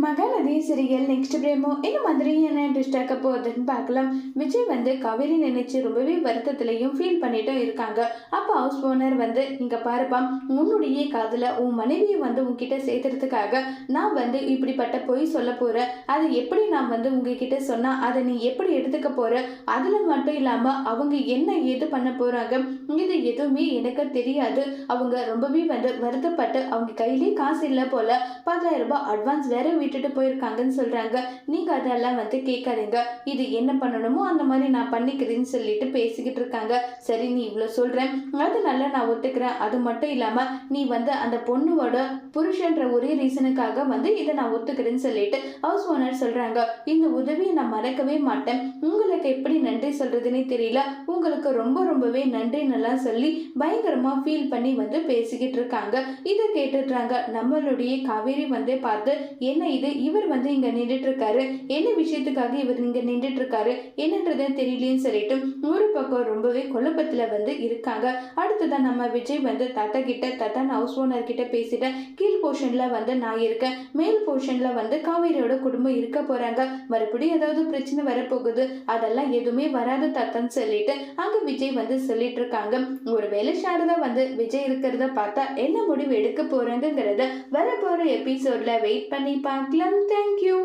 Mahanadi serial next பிரேமோ இந்த மாதிரி என்ன ட்விஸ்ட் ஆக்க போகுதுன்னு பார்க்கலாம். விஜய் காவேரி நினைச்சு ரொம்பவே வருத்தத்திலையும் ஃபீல் பண்ணிட்டும் இருக்காங்க. அப்போ ஹவுஸ் ஓனர் இங்க பாருப்பா, உன்னுடைய காதல உன் மனைவியை உன்கிட்ட சேர்த்துறதுக்காக நான் இப்படிப்பட்ட பொய் சொல்ல போறேன். அதை எப்படி நான் உங்ககிட்ட சொன்னா அதை நீ எப்படி எடுத்துக்க போற, அதுல மட்டும் இல்லாம அவங்க என்ன ஏது பண்ண போறாங்க, இது எதுவுமே எனக்கு தெரியாது. அவங்க ரொம்பவே வருத்தப்பட்டு அவங்க கையிலே காசு இல்லை போல 10,000 ரூபாய் அட்வான்ஸ் வேற விட்டுட்டு போயிருக்காங்கன்னு சொல்றாங்க. நீங்க அதெல்லாம் கேட்காதீங்க, இது என்ன பண்ணணுமோ அந்த மாதிரி நான் பண்ணிக்கிறேன்னு சொல்லிட்டு பேசிக்கிட்டு இருக்காங்க. சரி, நீ இவ்வளவு சொல்றேன், அதனால நான் ஒத்துக்கிறேன். அது மட்டும் இல்லாம நீ அந்த பொண்ணோட புருஷன்ற ஒரே ரீசனுக்காக இதை நான் ஒத்துக்கிறேன்னு சொல்லிட்டு ஹவுஸ் ஓனர் சொல்றாங்க. இந்த உதவியை நான் மறக்கவே மாட்டேன். உங்களுக்கு எப்படி நன்றி சொல்றதுன்னே தெரியல. உங்களுக்கு ரொம்பவே நன்றின்னெல்லாம் சொல்லி பயங்கரமா ஃபீல் பண்ணி பேசிக்கிட்டு இருக்காங்க. இதை கேட்டுட்றாங்க. நம்மளுடைய காவேரி பார்த்து, என்ன இது, இவர் இங்க நின்றுட்டு இருக்காரு, என்ன விஷயத்துக்காக இவர் இங்க நின்றுட்டு இருக்காரு என்னன்றதே தெரியலேன்னு சொல்லிட்டு ஒரு பக்கம் ரொம்பவே குழப்பத்துல இருக்காங்க. அடுத்ததான் நம்ம விஜய் தாத்தா கிட்ட, தாத்தா நான் ஹவுஸ் ஓனர் கிட்ட பேசிட்டேன், கீழ் போர்ஷன்ல நான் இருக்கேன், மேல் போர்ஷன்ல காவேரியோட குடும்பம் இருக்க போறாங்க, மறுபடியும் ஏதாவது பிரச்சனை வரப்போகுது, அதெல்லாம் எதுவுமே வராது தாத்தான்னு சொல்லிட்டு அங்க விஜய் சொல்லிட்டு இருக்காங்க. ஒருவேளை சாரதா விஜய் இருக்கிறத பார்த்தா என்ன முடிவு எடுக்க போறாங்கிறத வரப்போற எபிசோட்ல வெயிட் பண்ணி பார்க்கலாம். தேங்க்யூ.